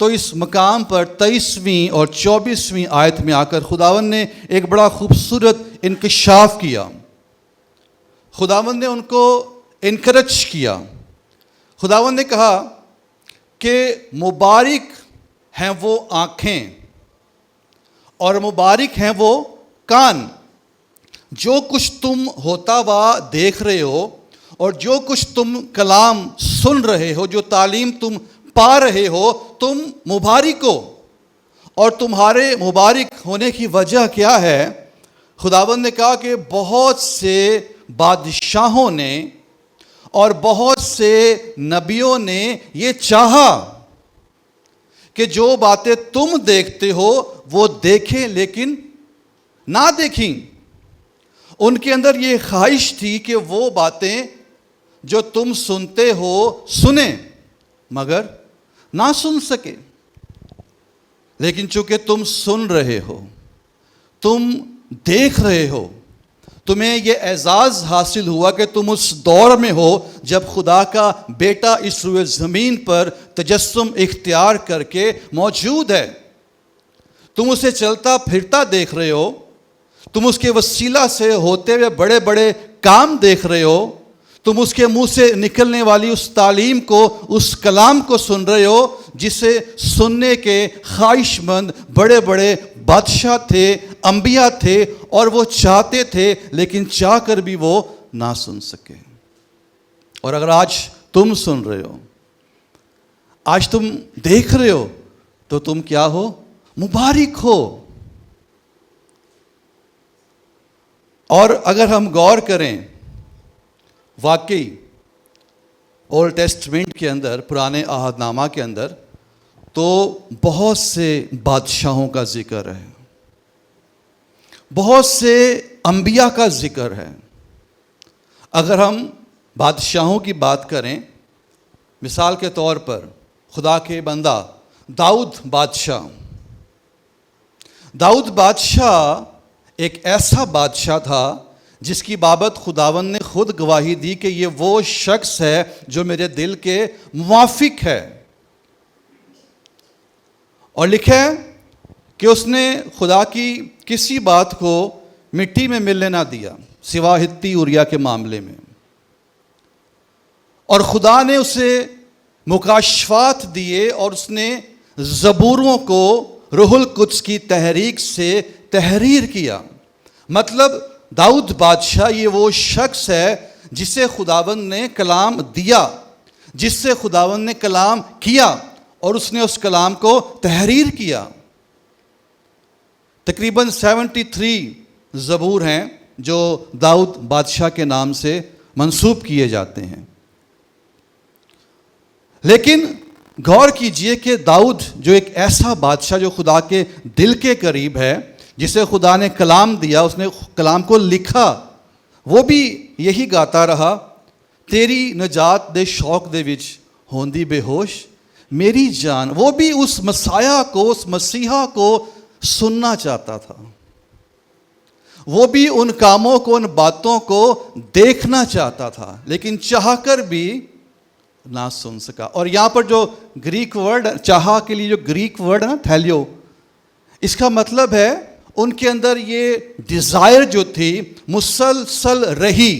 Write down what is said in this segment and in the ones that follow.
تو اس مقام پر 23ویں اور 24ویں آیت میں آ کر خداوند نے ایک بڑا خوبصورت انکشاف کیا. خداوند نے ان کو انکرج کیا. خداوند نے کہا کہ مبارک ہیں وہ آنکھیں اور مبارک ہیں وہ کان جو کچھ تم ہوتا ہوا دیکھ رہے ہو اور جو کچھ تم کلام سن رہے ہو, جو تعلیم تم پا رہے ہو, تم مبارک ہو. اور تمہارے مبارک ہونے کی وجہ کیا ہے؟ خداوند نے کہا کہ بہت سے بادشاہوں نے اور بہت سے نبیوں نے یہ چاہا کہ جو باتیں تم دیکھتے ہو وہ دیکھیں لیکن نہ دیکھیں. ان کے اندر یہ خواہش تھی کہ وہ باتیں جو تم سنتے ہو سنیں مگر نہ سن سکے. لیکن چونکہ تم سن رہے ہو, تم دیکھ رہے ہو, تمہیں یہ اعزاز حاصل ہوا کہ تم اس دور میں ہو جب خدا کا بیٹا اس روئے زمین پر تجسم اختیار کر کے موجود ہے. تم اسے چلتا پھرتا دیکھ رہے ہو, تم اس کے وسیلہ سے ہوتے ہوئے بڑے بڑے کام دیکھ رہے ہو, تم اس کے منہ سے نکلنے والی اس تعلیم کو, اس کلام کو سن رہے ہو جسے سننے کے خواہش مند بڑے بڑے بادشاہ تھے, انبیاء تھے, اور وہ چاہتے تھے لیکن چاہ کر بھی وہ نہ سن سکے. اور اگر آج تم سن رہے ہو, آج تم دیکھ رہے ہو, تو تم کیا ہو؟ مبارک ہو. اور اگر ہم غور کریں واقعی اولڈ ٹیسٹمنٹ کے اندر, پرانے عہد نامہ کے اندر, تو بہت سے بادشاہوں کا ذکر ہے, بہت سے انبیاء کا ذکر ہے. اگر ہم بادشاہوں کی بات کریں, مثال کے طور پر خدا کے بندہ داؤد بادشاہ. داؤد بادشاہ ایک ایسا بادشاہ تھا جس کی بابت خداوند نے خود گواہی دی کہ یہ وہ شخص ہے جو میرے دل کے موافق ہے. اور لکھا ہے کہ اس نے خدا کی کسی بات کو مٹی میں ملنے نہ دیا سوا ہتی اوریا کے معاملے میں. اور خدا نے اسے مکاشفات دیے اور اس نے زبوروں کو روح القدس کی تحریک سے تحریر کیا. مطلب داؤد بادشاہ یہ وہ شخص ہے جسے خداوند نے کلام دیا, جس سے خداوند نے کلام کیا اور اس نے اس کلام کو تحریر کیا. تقریباً 73 زبور ہیں جو داؤد بادشاہ کے نام سے منسوب کیے جاتے ہیں. لیکن غور کیجئے کہ داؤد جو ایک ایسا بادشاہ جو خدا کے دل کے قریب ہے, جسے خدا نے کلام دیا, اس نے کلام کو لکھا, وہ بھی یہی گاتا رہا, تیری نجات دے شوق دے وچ ہوندی بے ہوش میری جان. وہ بھی اس مسیح کو, اس مسیحا کو سننا چاہتا تھا. وہ بھی ان کاموں کو, ان باتوں کو دیکھنا چاہتا تھا, لیکن چاہ کر بھی نہ سن سکا. اور یہاں پر جو گریک ورڈ, چاہا کے لیے جو گریک ورڈ ہے نا, تھیلیو, اس کا مطلب ہے ان کے اندر یہ ڈیزائر جو تھی مسلسل رہی.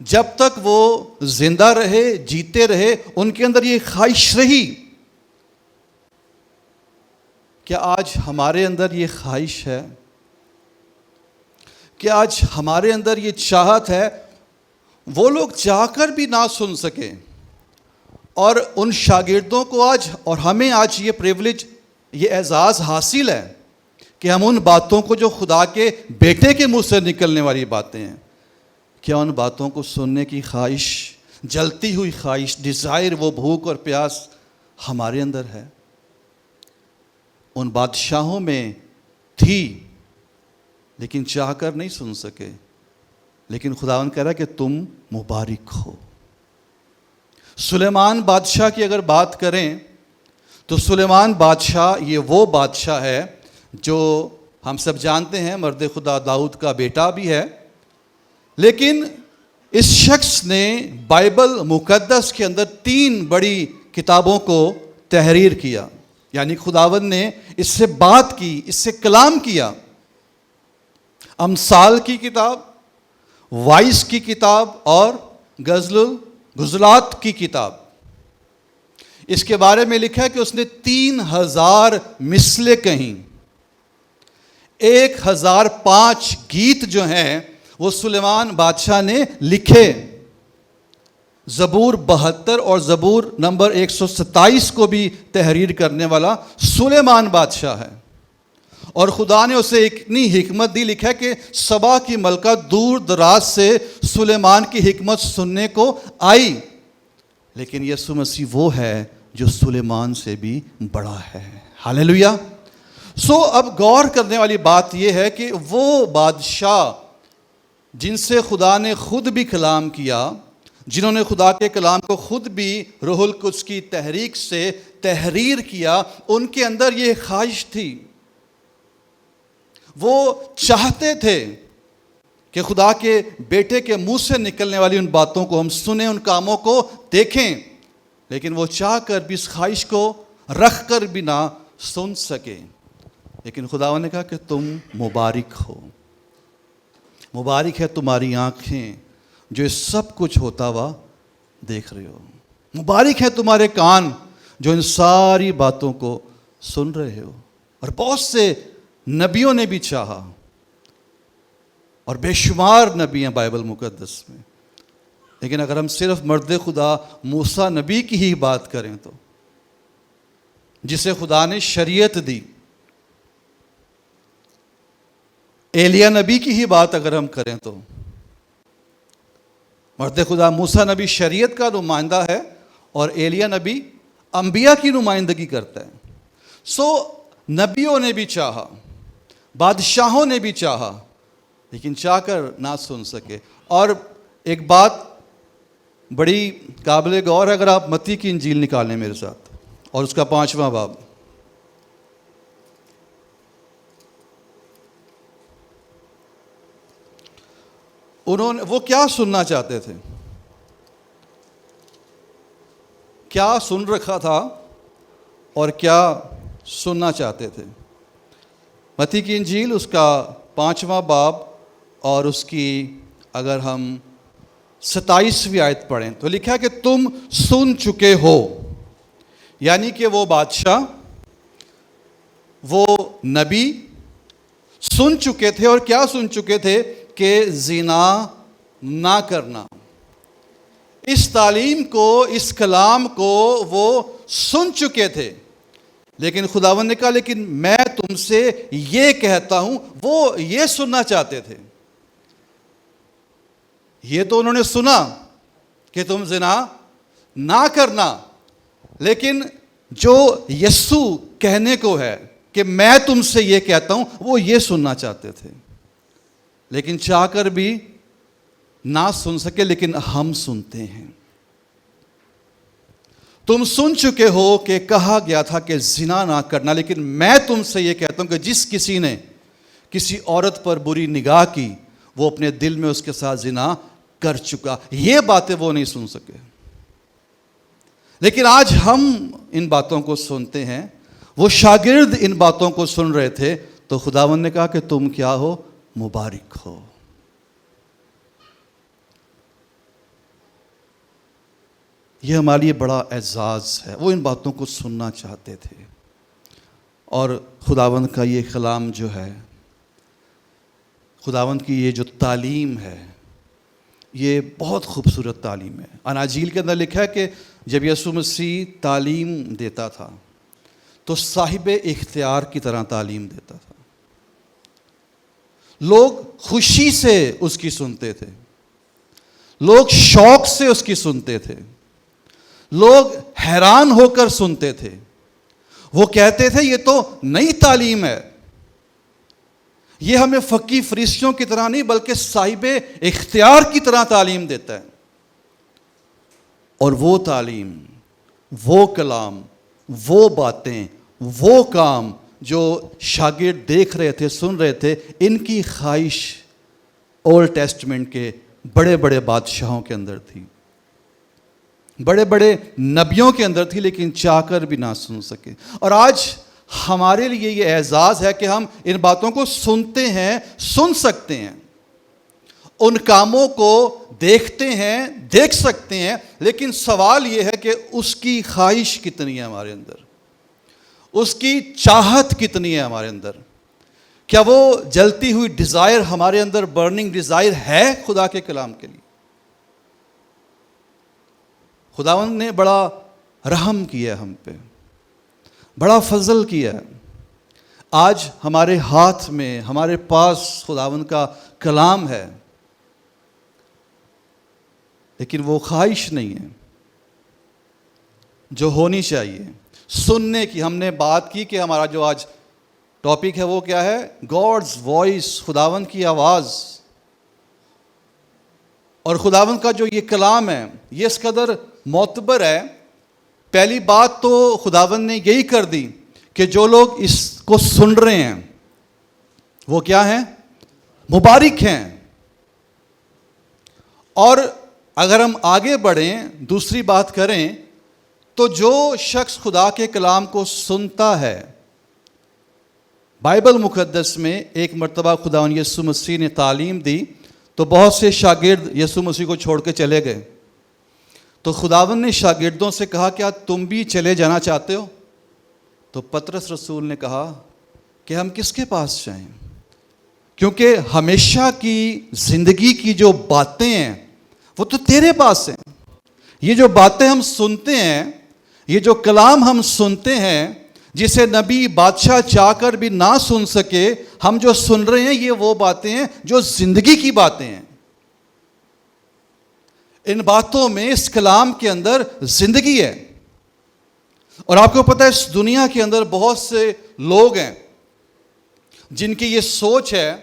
جب تک وہ زندہ رہے, جیتے رہے, ان کے اندر یہ خواہش رہی. کیا آج ہمارے اندر یہ خواہش ہے؟ کیا آج ہمارے اندر یہ چاہت ہے؟ وہ لوگ چاہ کر بھی نہ سن سکے, اور ان شاگردوں کو آج اور ہمیں آج یہ پریولیج, یہ اعزاز حاصل ہے کہ ہم ان باتوں کو جو خدا کے بیٹے کے منہ سے نکلنے والی باتیں ہیں, کیا ان باتوں کو سننے کی خواہش, جلتی ہوئی خواہش, ڈیزائر, وہ بھوک اور پیاس ہمارے اندر ہے؟ ان بادشاہوں میں تھی لیکن چاہ کر نہیں سن سکے. لیکن خداوند کہہ رہا ہے کہ تم مبارک ہو. سلیمان بادشاہ کی اگر بات کریں تو سلیمان بادشاہ یہ وہ بادشاہ ہے جو ہم سب جانتے ہیں مرد خدا داؤد کا بیٹا بھی ہے. لیکن اس شخص نے بائبل مقدس کے اندر 3 بڑی کتابوں کو تحریر کیا، یعنی خداوند نے اس سے بات کی، اس سے کلام کیا۔ امثال کی کتاب، وائس کی کتاب اور غزلات کی کتاب، اس کے بارے میں لکھا ہے کہ اس نے 3000 مثلیں کہیں، 1005 گیت جو ہیں وہ سلیمان بادشاہ نے لکھے۔ زبور 72 اور زبور نمبر 127 کو بھی تحریر کرنے والا سلیمان بادشاہ ہے، اور خدا نے اسے اتنی حکمت دی، لکھا ہے کہ سبا کی ملکہ دور دراز سے سلیمان کی حکمت سننے کو آئی، لیکن یسوع مسیح وہ ہے جو سلیمان سے بھی بڑا ہے۔ ہاللیلویا۔ اب غور کرنے والی بات یہ ہے کہ وہ بادشاہ جن سے خدا نے خود بھی کلام کیا، جنہوں نے خدا کے کلام کو خود بھی روح القدس کی تحریک سے تحریر کیا، ان کے اندر یہ خواہش تھی، وہ چاہتے تھے کہ خدا کے بیٹے کے منہ سے نکلنے والی ان باتوں کو ہم سنیں، ان کاموں کو دیکھیں، لیکن وہ چاہ کر بھی اس خواہش کو رکھ کر بھی نہ سن سکے۔ لیکن خداوند نے کہا کہ تم مبارک ہو، مبارک ہے تمہاری آنکھیں جو اس سب کچھ ہوتا ہوا دیکھ رہے ہو، مبارک ہے تمہارے کان جو ان ساری باتوں کو سن رہے ہو۔ اور بہت سے نبیوں نے بھی چاہا، اور بے شمار نبی ہیں بائبل مقدس میں، لیکن اگر ہم صرف مرد خدا موسیٰ نبی کی ہی بات کریں تو، جسے خدا نے شریعت دی، ایلیا نبی کی ہی بات اگر ہم کریں تو، مرد خدا موسیٰ نبی شریعت کا نمائندہ ہے اور ایلیا نبی انبیاء کی نمائندگی کرتا ہے۔ نبیوں نے بھی چاہا، بادشاہوں نے بھی چاہا، لیکن چاہ کر نہ سن سکے۔ اور ایک بات بڑی قابل غور ہے، اگر آپ متی کی انجیل نکالیں میرے ساتھ، اور اس کا 5واں باب، وہ کیا سننا چاہتے تھے، کیا سن رکھا تھا اور کیا سننا چاہتے تھے؟ متی کی انجیل اس کا 5واں باب اور اس کی اگر ہم 27ویں آیت پڑھیں تو لکھا ہے کہ تم سن چکے ہو، یعنی کہ وہ بادشاہ، وہ نبی سن چکے تھے، اور کیا سن چکے تھے؟ کہ زنا نہ کرنا۔ اس تعلیم کو، اس کلام کو وہ سن چکے تھے، لیکن خداوند نے کہا لیکن میں تم سے یہ کہتا ہوں۔ وہ یہ سننا چاہتے تھے، یہ تو انہوں نے سنا کہ تم زنا نہ کرنا، لیکن جو یسوع کہنے کو ہے کہ میں تم سے یہ کہتا ہوں، وہ یہ سننا چاہتے تھے، لیکن چاہ کر بھی نہ سن سکے۔ لیکن ہم سنتے ہیں۔ تم سن چکے ہو کہ کہا گیا تھا کہ زنا نہ کرنا، لیکن میں تم سے یہ کہتا ہوں کہ جس کسی نے کسی عورت پر بری نگاہ کی، وہ اپنے دل میں اس کے ساتھ زنا کر چکا۔ یہ باتیں وہ نہیں سن سکے، لیکن آج ہم ان باتوں کو سنتے ہیں۔ وہ شاگرد ان باتوں کو سن رہے تھے، تو خداوند نے کہا کہ تم کیا ہو؟ مبارک ہو۔ یہ ہمارے لیے بڑا اعزاز ہے۔ وہ ان باتوں کو سننا چاہتے تھے، اور خداوند کا یہ کلام جو ہے، خداوند کی یہ جو تعلیم ہے، یہ بہت خوبصورت تعلیم ہے۔ اناجیل کے اندر لکھا ہے کہ جب یسوع مسیح تعلیم دیتا تھا تو صاحب اختیار کی طرح تعلیم دیتا تھا۔ لوگ خوشی سے اس کی سنتے تھے، لوگ شوق سے اس کی سنتے تھے، لوگ حیران ہو کر سنتے تھے۔ وہ کہتے تھے یہ تو نئی تعلیم ہے، یہ ہمیں فقی فرشتوں کی طرح نہیں بلکہ صاحب اختیار کی طرح تعلیم دیتا ہے۔ اور وہ تعلیم، وہ کلام، وہ باتیں، وہ کام جو شاگرد دیکھ رہے تھے، سن رہے تھے، ان کی خواہش اولڈ ٹیسٹمنٹ کے بڑے بڑے بادشاہوں کے اندر تھی۔ بڑے بڑے نبیوں کے اندر تھی لیکن چاہ کر بھی نہ سن سکے. اور آج ہمارے لیے یہ اعزاز ہے کہ ہم ان باتوں کو سنتے ہیں, سن سکتے ہیں, ان کاموں کو دیکھتے ہیں, دیکھ سکتے ہیں, لیکن سوال یہ ہے کہ اس کی خواہش کتنی ہے ہمارے اندر, اس کی چاہت کتنی ہے ہمارے اندر. کیا وہ جلتی ہوئی ڈیزائر ہمارے اندر, برننگ ڈیزائر ہے خدا کے کلام کے لیے؟ خداوند نے بڑا رحم کیا ہم پہ, بڑا فضل کیا. آج ہمارے ہاتھ میں, ہمارے پاس خداوند کا کلام ہے, لیکن وہ خواہش نہیں ہے جو ہونی چاہیے سننے کی. ہم نے بات کی کہ ہمارا جو آج ٹاپک ہے وہ کیا ہے؟ گاڈز وائس, خداوند کی آواز. اور خداوند کا جو یہ کلام ہے یہ اس قدر معتبر ہے. پہلی بات تو خداوند نے یہی کر دی کہ جو لوگ اس کو سن رہے ہیں وہ کیا ہیں؟ مبارک ہیں. اور اگر ہم آگے بڑھیں, دوسری بات کریں, تو جو شخص خدا کے کلام کو سنتا ہے, بائبل مقدس میں ایک مرتبہ خداوند یسوع مسیح نے تعلیم دی تو بہت سے شاگرد یسوع مسیح کو چھوڑ کے چلے گئے. تو خداوند نے شاگردوں سے کہا کیا تم بھی چلے جانا چاہتے ہو؟ تو پطرس رسول نے کہا کہ ہم کس کے پاس جائیں, کیونکہ ہمیشہ کی زندگی کی جو باتیں ہیں وہ تو تیرے پاس ہیں. یہ جو باتیں ہم سنتے ہیں, یہ جو کلام ہم سنتے ہیں, جسے نبی بادشاہ چاہ کر بھی نہ سن سکے, ہم جو سن رہے ہیں یہ وہ باتیں ہیں جو زندگی کی باتیں ہیں. ان باتوں میں, اس کلام کے اندر زندگی ہے. اور آپ کو پتہ ہے اس دنیا کے اندر بہت سے لوگ ہیں جن کی یہ سوچ ہے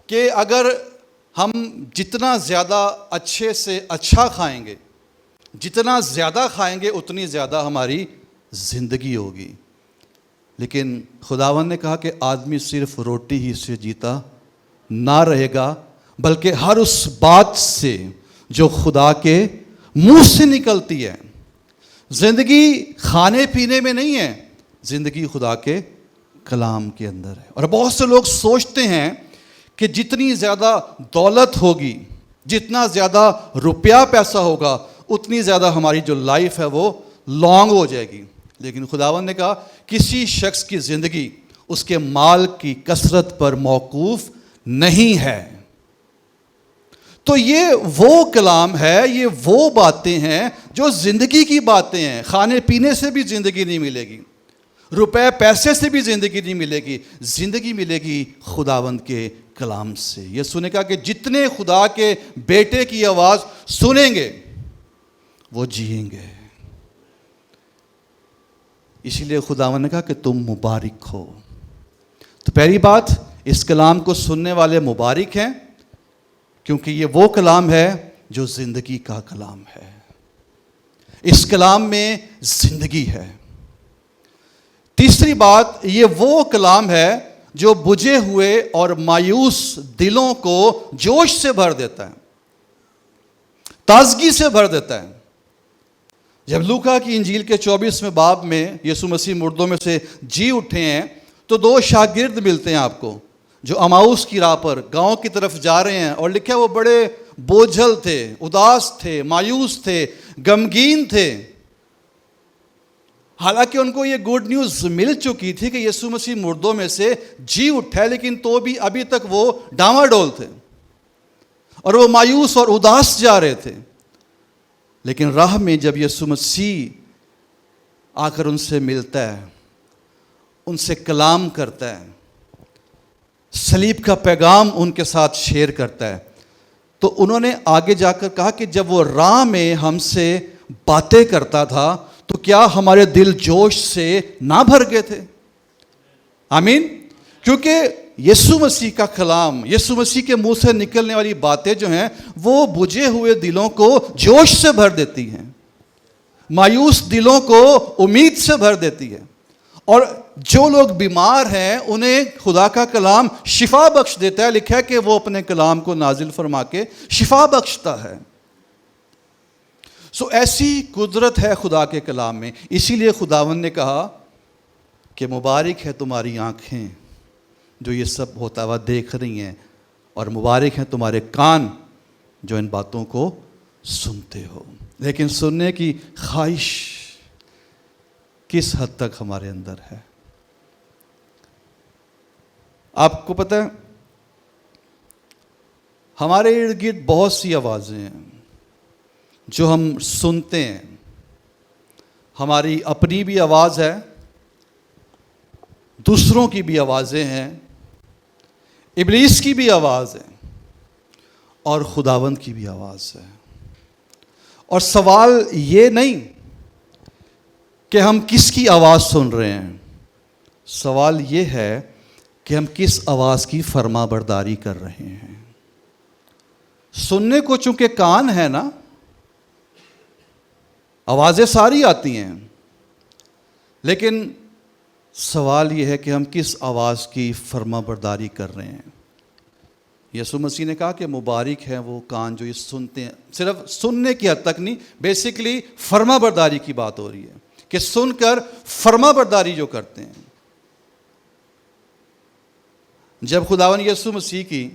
کہ اگر ہم جتنا زیادہ اچھے سے اچھا کھائیں گے, جتنا زیادہ کھائیں گے اتنی زیادہ ہماری زندگی ہوگی. لیکن خداوند نے کہا کہ آدمی صرف روٹی ہی سے جیتا نہ رہے گا, بلکہ ہر اس بات سے جو خدا کے منہ سے نکلتی ہے. زندگی کھانے پینے میں نہیں ہے, زندگی خدا کے کلام کے اندر ہے. اور بہت سے لوگ سوچتے ہیں کہ جتنی زیادہ دولت ہوگی, جتنا زیادہ روپیہ پیسہ ہوگا, اتنی زیادہ ہماری جو لائف ہے وہ لانگ ہو جائے گی. لیکن خداوند نے کہا کسی شخص کی زندگی اس کے مال کی کثرت پر موقوف نہیں ہے. تو یہ وہ کلام ہے, یہ وہ باتیں ہیں جو زندگی کی باتیں ہیں. کھانے پینے سے بھی زندگی نہیں ملے گی, روپے پیسے سے بھی زندگی نہیں ملے گی, زندگی ملے گی خداوند کے کلام سے. یہ سنے کہا کہ جتنے خدا کے بیٹے کی آواز سنیں گے وہ جئیں گے. اسی لیے خداوند نے کہا کہ تم مبارک ہو. تو پہلی بات, اس کلام کو سننے والے مبارک ہیں, کیونکہ یہ وہ کلام ہے جو زندگی کا کلام ہے. اس کلام میں زندگی ہے. تیسری بات, یہ وہ کلام ہے جو بجھے ہوئے اور مایوس دلوں کو جوش سے بھر دیتا ہے, تازگی سے بھر دیتا ہے. جب لوکا کی انجیل کے 24ویں باب میں یسوع مسیح مردوں میں سے جی اٹھے ہیں تو 2 شاگرد ملتے ہیں آپ کو جو اماؤس کی راہ پر گاؤں کی طرف جا رہے ہیں. اور لکھا وہ بڑے بوجھل تھے, اداس تھے, مایوس تھے, غمگین تھے. حالانکہ ان کو یہ گڈ نیوز مل چکی تھی کہ یسوع مسیح مردوں میں سے جی اٹھا ہے, لیکن تو بھی ابھی تک وہ ڈاواڈول تھے اور وہ مایوس اور اداس جا رہے تھے. لیکن راہ میں جب یسوع مسیح آ کر ان سے ملتا ہے, ان سے کلام کرتا ہے, صلیب کا پیغام ان کے ساتھ شیئر کرتا ہے, تو انہوں نے آگے جا کر کہا کہ جب وہ راہ میں ہم سے باتیں کرتا تھا تو کیا ہمارے دل جوش سے نہ بھر گئے تھے؟ آمین. کیونکہ یسوع مسیح کا کلام, یسوع مسیح کے منہ سے نکلنے والی باتیں جو ہیں وہ بجھے ہوئے دلوں کو جوش سے بھر دیتی ہیں, مایوس دلوں کو امید سے بھر دیتی ہے. اور جو لوگ بیمار ہیں انہیں خدا کا کلام شفا بخش دیتا ہے. لکھا ہے کہ وہ اپنے کلام کو نازل فرما کے شفا بخشتا ہے. ایسی قدرت ہے خدا کے کلام میں. اسی لیے خداوند نے کہا کہ مبارک ہے تمہاری آنکھیں جو یہ سب ہوتا ہوا دیکھ رہی ہیں، اور مبارک ہیں تمہارے کان جو ان باتوں کو سنتے ہو. لیکن سننے کی خواہش کس حد تک ہمارے اندر ہے؟ آپ کو پتہ ہے ہمارے ارد گرد بہت سی آوازیں ہیں جو ہم سنتے ہیں. ہماری اپنی بھی آواز ہے، دوسروں کی بھی آوازیں ہیں، ابلیس کی بھی آواز ہے اور خداوند کی بھی آواز ہے. اور سوال یہ نہیں کہ ہم کس کی آواز سن رہے ہیں، سوال یہ ہے کہ ہم کس آواز کی فرما برداری کر رہے ہیں. سننے کو چونکہ کان ہے نا، آوازیں ساری آتی ہیں، لیکن سوال یہ ہے کہ ہم کس آواز کی فرما برداری کر رہے ہیں. یسوع مسیح نے کہا کہ مبارک ہیں وہ کان جو یہ سنتے ہیں. صرف سننے کی حد تک نہیں، بیسیکلی فرما برداری کی بات ہو رہی ہے کہ سن کر فرما برداری جو کرتے ہیں. جب خداوند یسوع مسیح کی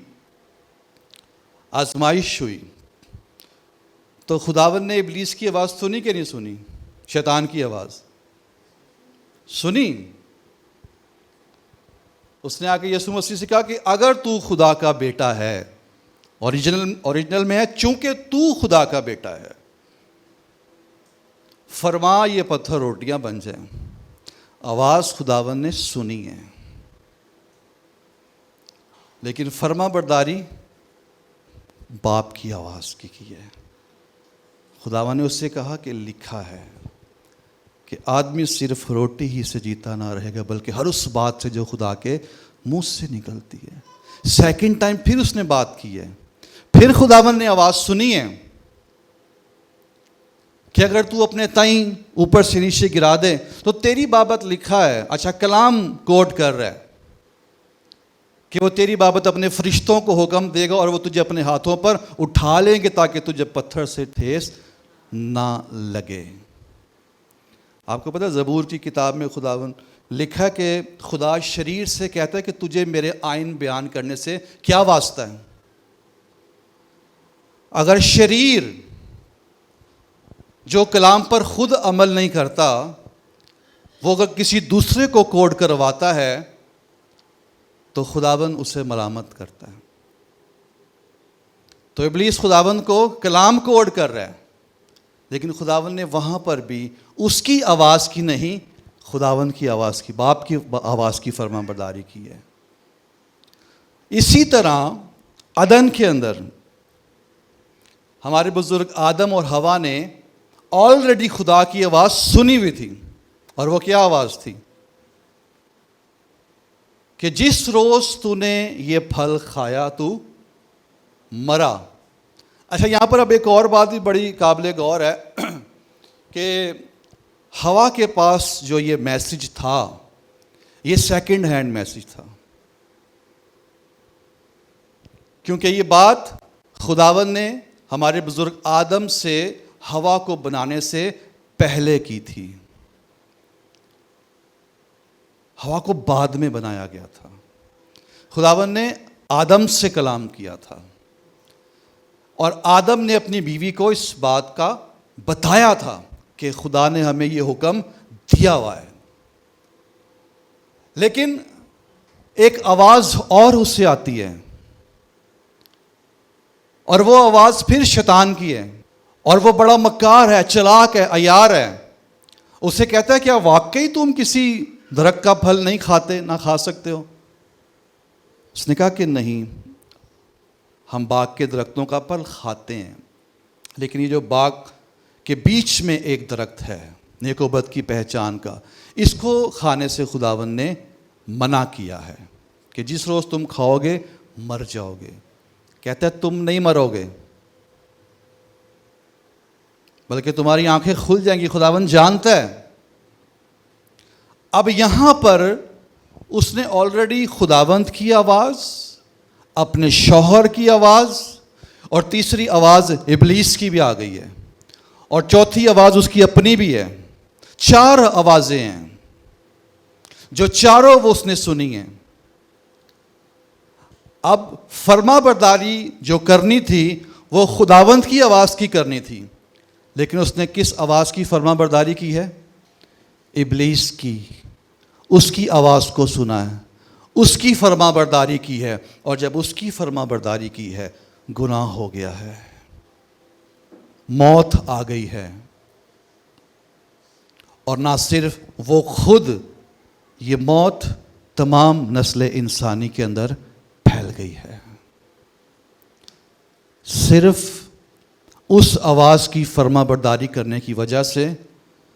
آزمائش ہوئی تو خداوند نے ابلیس کی آواز سنی کہ نہیں سنی؟ شیطان کی آواز سنی. اس نے آ کے یسوع مسیح سے کہا کہ اگر تو خدا کا بیٹا ہے، اوریجنل میں ہے چونکہ تو خدا کا بیٹا ہے، فرما یہ پتھر روٹیاں بن جائیں. آواز خداوند نے سنی ہے، لیکن فرما برداری باپ کی آواز کی ہے. خداوند نے اس سے کہا کہ لکھا ہے کہ آدمی صرف روٹی ہی سے جیتا نہ رہے گا بلکہ ہر اس بات سے جو خدا کے منہ سے نکلتی ہے. سیکنڈ ٹائم پھر اس نے بات کی ہے، پھر خداوند نے آواز سنی ہے کہ اگر تو اپنے تائیں اوپر سے نیچے گرا دے تو تیری بابت لکھا ہے. اچھا، کلام کوٹ کر رہا ہے کہ وہ تیری بابت اپنے فرشتوں کو حکم دے گا اور وہ تجھے اپنے ہاتھوں پر اٹھا لیں گے تاکہ تجھے پتھر سے ٹھیس نہ لگے. آپ کو پتہ ہے زبور کی کتاب میں خداوند لکھا کہ خدا شریر سے کہتا ہے کہ تجھے میرے آئین بیان کرنے سے کیا واسطہ ہے. اگر شریر جو کلام پر خود عمل نہیں کرتا وہ اگر کسی دوسرے کو کوڈ کرواتا ہے تو خداوند اسے ملامت کرتا ہے. تو ابلیس خداوند کو کلام کوڈ کر رہا ہے، لیکن خداوند نے وہاں پر بھی اس کی آواز کی نہیں، خداوند کی آواز کی، باپ کی آواز کی فرما برداری کی ہے. اسی طرح عدن کے اندر ہمارے بزرگ آدم اور حوا نے آلریڈی خدا کی آواز سنی ہوئی تھی. اور وہ کیا آواز تھی؟ کہ جس روز تو نے یہ پھل کھایا تو مرا. اچھا، یہاں پر اب ایک اور بات بھی بڑی قابل غور ہے کہ حوا کے پاس جو یہ میسج تھا یہ سیکنڈ ہینڈ میسج تھا، کیونکہ یہ بات خداوند نے ہمارے بزرگ آدم سے حوا کو بنانے سے پہلے کی تھی. حوا کو بعد میں بنایا گیا تھا. خداوند نے آدم سے کلام کیا تھا اور آدم نے اپنی بیوی کو اس بات کا بتایا تھا کہ خدا نے ہمیں یہ حکم دیا ہوا ہے. لیکن ایک آواز اور اس سے آتی ہے اور وہ آواز پھر شیطان کی ہے اور وہ بڑا مکار ہے، چلاک ہے، عیار ہے. اسے کہتا ہے کیا واقعی تم کسی درخت کا پھل نہیں کھاتے، نہ کھا سکتے ہو؟ اس نے کہا کہ نہیں، ہم باغ کے درختوں کا پھل کھاتے ہیں، لیکن یہ جو باغ کے بیچ میں ایک درخت ہے نیک و بد کی پہچان کا، اس کو کھانے سے خداوند نے منع کیا ہے کہ جس روز تم کھاؤ گے مر جاؤ گے. کہتا ہے تم نہیں مرو گے بلکہ تمہاری آنکھیں کھل جائیں گی. خداوند جانتا ہے. اب یہاں پر اس نے آلریڈی خداوند کی آواز، اپنے شوہر کی آواز اور تیسری آواز ابلیس کی بھی آ گئی ہے. اور چوتھی آواز اس کی اپنی بھی ہے. 4 آوازیں ہیں جو چاروں وہ اس نے سنی ہیں. اب فرما برداری جو کرنی تھی وہ خداوند کی آواز کی کرنی تھی، لیکن اس نے کس آواز کی فرما برداری کی ہے؟ ابلیس کی. اس کی آواز کو سنا ہے، اس کی فرما برداری کی ہے، اور جب اس کی فرما برداری کی ہے گناہ ہو گیا ہے، موت آ گئی ہے. اور نہ صرف وہ خود، یہ موت تمام نسل انسانی کے اندر پھیل گئی ہے. صرف اس آواز کی فرما برداری کرنے کی وجہ سے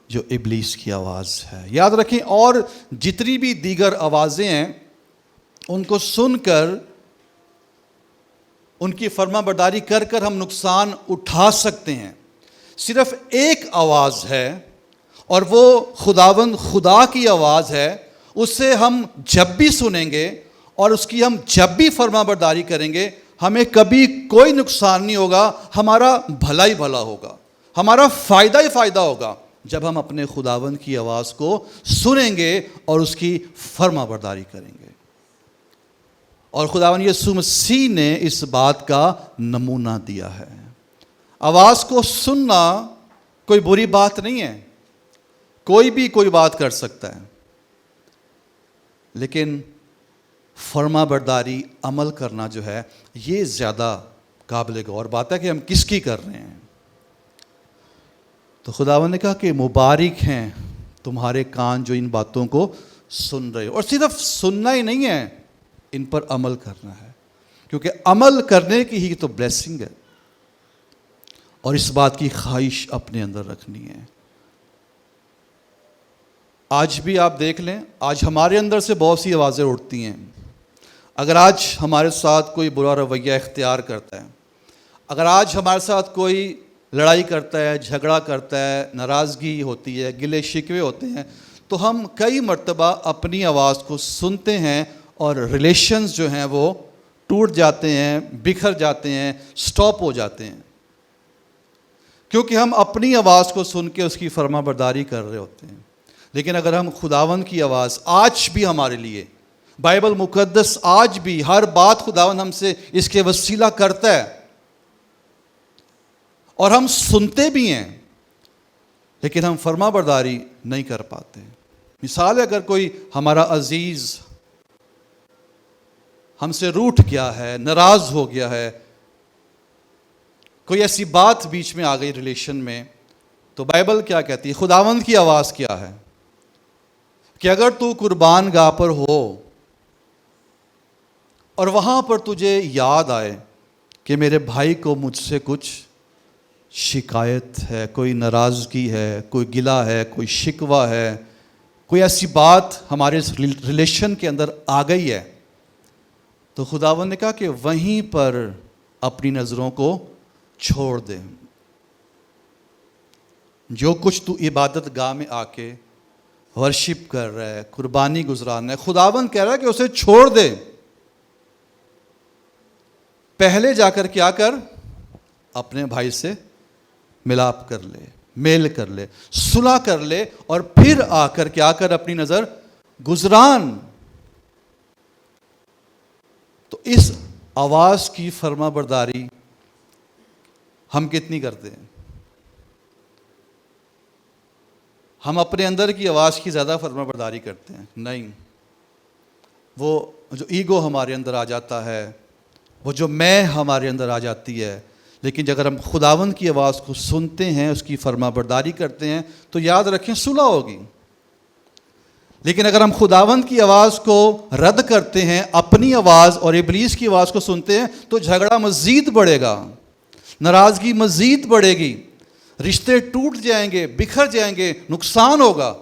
جو ابلیس کی آواز ہے. یاد رکھیں، اور جتنی بھی دیگر آوازیں ہیں ان کو سن کر، ان کی فرما برداری کر کر ہم نقصان اٹھا سکتے ہیں. صرف ایک آواز ہے اور وہ خداوند خدا کی آواز ہے. اس سے ہم جب بھی سنیں گے اور اس کی ہم جب بھی فرما برداری کریں گے ہمیں کبھی کوئی نقصان نہیں ہوگا، ہمارا بھلا ہی بھلا ہوگا، ہمارا فائدہ ہی فائدہ ہوگا جب ہم اپنے خداوند کی آواز کو سنیں گے اور اس کی فرما برداری کریں گے. اور خداوند یسوع مسیح نے اس بات کا نمونہ دیا ہے. آواز کو سننا کوئی بری بات نہیں ہے، کوئی بھی کوئی بات کر سکتا ہے، لیکن فرما برداری عمل کرنا جو ہے یہ زیادہ قابل غور بات ہے کہ ہم کس کی کر رہے ہیں. تو خداوند نے کہا کہ مبارک ہیں تمہارے کان جو ان باتوں کو سن رہے ہو. اور صرف سننا ہی نہیں ہے، ان پر عمل کرنا ہے، کیونکہ عمل کرنے کی ہی تو بلیسنگ ہے. اور اس بات کی خواہش اپنے اندر رکھنی ہے. آج بھی آپ دیکھ لیں، آج ہمارے اندر سے بہت سی آوازیں اٹھتی ہیں. اگر آج ہمارے ساتھ کوئی برا رویہ اختیار کرتا ہے، اگر آج ہمارے ساتھ کوئی لڑائی کرتا ہے، جھگڑا کرتا ہے، ناراضگی ہوتی ہے، گلے شکوے ہوتے ہیں، تو ہم کئی مرتبہ اپنی آواز کو سنتے ہیں اور ریلیشنز جو ہیں وہ ٹوٹ جاتے ہیں، بکھر جاتے ہیں، سٹاپ ہو جاتے ہیں، کیونکہ ہم اپنی آواز کو سن کے اس کی فرما برداری کر رہے ہوتے ہیں. لیکن اگر ہم خداوند کی آواز آج بھی ہمارے لیے، بائبل مقدس آج بھی ہر بات خداوند ہم سے اس کے وسیلہ کرتا ہے اور ہم سنتے بھی ہیں، لیکن ہم فرما برداری نہیں کر پاتے. مثال ہے، اگر کوئی ہمارا عزیز ہم سے روٹھ گیا ہے، ناراض ہو گیا ہے، کوئی ایسی بات بیچ میں آ گئی ریلیشن میں، تو بائبل کیا کہتی ہے؟ خداوند کی آواز کیا ہے کہ اگر تو قربان گاہ پر ہو اور وہاں پر تجھے یاد آئے کہ میرے بھائی کو مجھ سے کچھ شکایت ہے، کوئی ناراضگی ہے، کوئی گلہ ہے، کوئی شکوہ ہے، کوئی ایسی بات ہمارے ریلیشن کے اندر آ گئی ہے، تو خداوند نے کہا کہ وہیں پر اپنی نظروں کو چھوڑ دے. جو کچھ تو عبادت گاہ میں آ کے ورشپ کر رہا ہے، قربانی گزرانا ہے، خداوند کہہ رہا ہے کہ اسے چھوڑ دے. پہلے جا کر کیا کر؟ اپنے بھائی سے ملاپ کر لے، میل کر لے، صلح کر لے، اور پھر آ کر کیا کر؟ اپنی نظر گزران. تو اس آواز کی فرما برداری ہم کتنی کرتے ہیں؟ ہم اپنے اندر کی آواز کی زیادہ فرما برداری کرتے ہیں؟ نہیں. وہ جو ایگو ہمارے اندر آ جاتا ہے، وہ جو میں ہمارے اندر آ جاتی ہے، لیکن اگر ہم خداوند کی آواز کو سنتے ہیں، اس کی فرما برداری کرتے ہیں، تو یاد رکھیں صلح ہوگی. لیکن اگر ہم خداوند کی آواز کو رد کرتے ہیں، اپنی آواز اور ابلیس کی آواز کو سنتے ہیں، تو جھگڑا مزید بڑھے گا، ناراضگی مزید بڑھے گی، رشتے ٹوٹ جائیں گے، بکھر جائیں گے، نقصان ہوگا.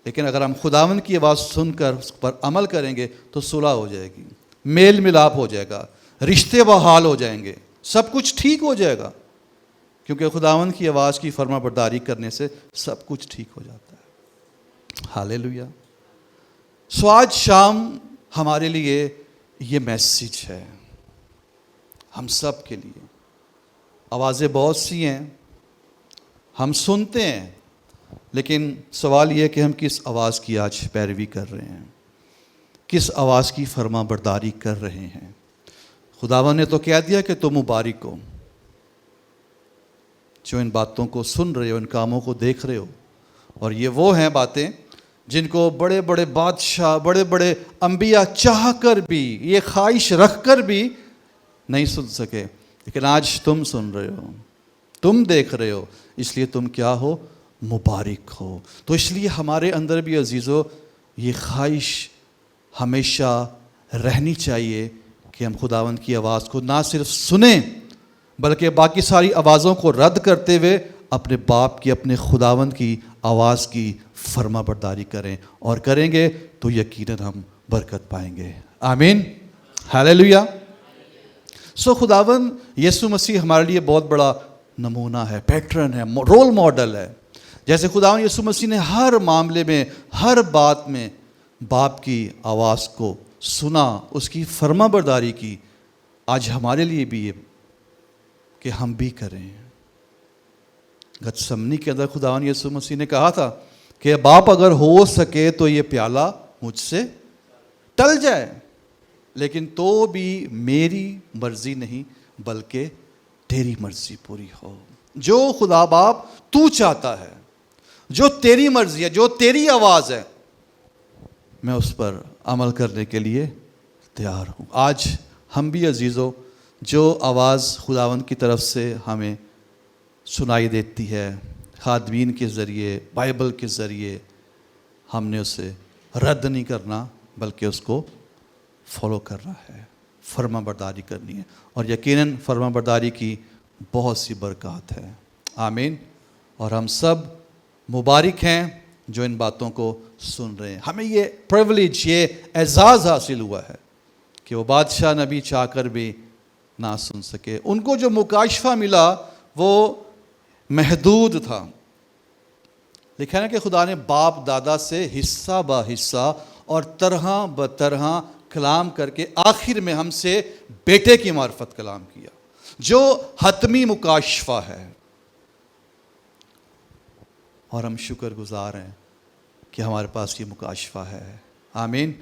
لیکن اگر ہم خداوند کی آواز سن کر اس پر عمل کریں گے تو صلح ہو جائے گی، میل ملاپ ہو جائے گا، رشتے بحال ہو جائیں گے، سب کچھ ٹھیک ہو جائے گا، کیونکہ خداوند کی آواز کی فرما برداری کرنے سے سب کچھ ٹھیک ہو جاتا ہے. ہاللیلویا. آج شام ہمارے لیے یہ میسیج ہے، ہم سب کے لیے. آوازیں بہت سی ہیں، ہم سنتے ہیں، لیکن سوال یہ ہے کہ ہم کس آواز کی آج پیروی کر رہے ہیں، کس آواز کی فرما برداری کر رہے ہیں۔ خداوند نے تو کہہ دیا کہ تم مبارک ہو جو ان باتوں کو سن رہے ہو، ان کاموں کو دیکھ رہے ہو، اور یہ وہ ہیں باتیں جن کو بڑے بڑے بادشاہ، بڑے بڑے انبیاء چاہ کر بھی، یہ خواہش رکھ کر بھی نہیں سن سکے، لیکن آج تم سن رہے ہو، تم دیکھ رہے ہو، اس لیے تم کیا ہو؟ مبارک ہو۔ تو اس لیے ہمارے اندر بھی عزیزو یہ خواہش ہمیشہ رہنی چاہیے کہ ہم خداوند کی آواز کو نہ صرف سنیں بلکہ باقی ساری آوازوں کو رد کرتے ہوئے اپنے باپ کی، اپنے خداوند کی آواز کی فرما برداری کریں، اور کریں گے تو یقیناً ہم برکت پائیں گے۔ آمین، ہیلیلویا۔ خداوند یسوع مسیح ہمارے لیے بہت بڑا نمونہ ہے، پیٹرن ہے، رول ماڈل ہے۔ جیسے خداوند یسوع مسیح نے ہر معاملے میں، ہر بات میں باپ کی آواز کو سنا، اس کی فرما برداری کی، آج ہمارے لیے بھی یہ کہ ہم بھی کریں۔ گتسمنی کے اندر خداوند یسوع مسیح نے کہا تھا کہ باپ اگر ہو سکے تو یہ پیالہ مجھ سے ٹل جائے، لیکن تو بھی میری مرضی نہیں بلکہ تیری مرضی پوری ہو۔ جو خدا باپ تو چاہتا ہے، جو تیری مرضی ہے، جو تیری آواز ہے، میں اس پر عمل کرنے کے لیے تیار ہوں۔ آج ہم بھی عزیزو جو آواز خداوند کی طرف سے ہمیں سنائی دیتی ہے، خادمین کے ذریعے، بائبل کے ذریعے، ہم نے اسے رد نہیں کرنا بلکہ اس کو فالو کرنا ہے، فرما برداری کرنی ہے، اور یقیناً فرما برداری کی بہت سی برکات ہے۔ آمین۔ اور ہم سب مبارک ہیں جو ان باتوں کو سن رہے ہیں۔ ہمیں یہ پریولیج، یہ اعزاز حاصل ہوا ہے کہ وہ بادشاہ نبی چاہ کر بھی نہ سن سکے۔ ان کو جو مکاشفہ ملا وہ محدود تھا۔ لکھا ہے نا کہ خدا نے باپ دادا سے حصہ با حصہ اور طرح بطرح کلام کر کے آخر میں ہم سے بیٹے کی معرفت کلام کیا، جو حتمی مکاشفہ ہے، اور ہم شکر گزار ہیں کہ ہمارے پاس یہ مکاشفہ ہے۔ آمین۔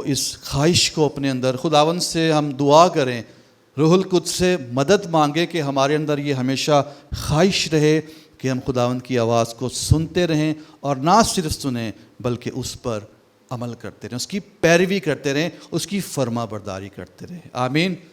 اس خواہش کو اپنے اندر خداوند سے ہم دعا کریں، روح القدس سے مدد مانگے کہ ہمارے اندر یہ ہمیشہ خواہش رہے کہ ہم خداوند کی آواز کو سنتے رہیں، اور نہ صرف سنیں بلکہ اس پر عمل کرتے رہیں، اس کی پیروی کرتے رہیں، اس کی فرما برداری کرتے رہیں۔ آمین۔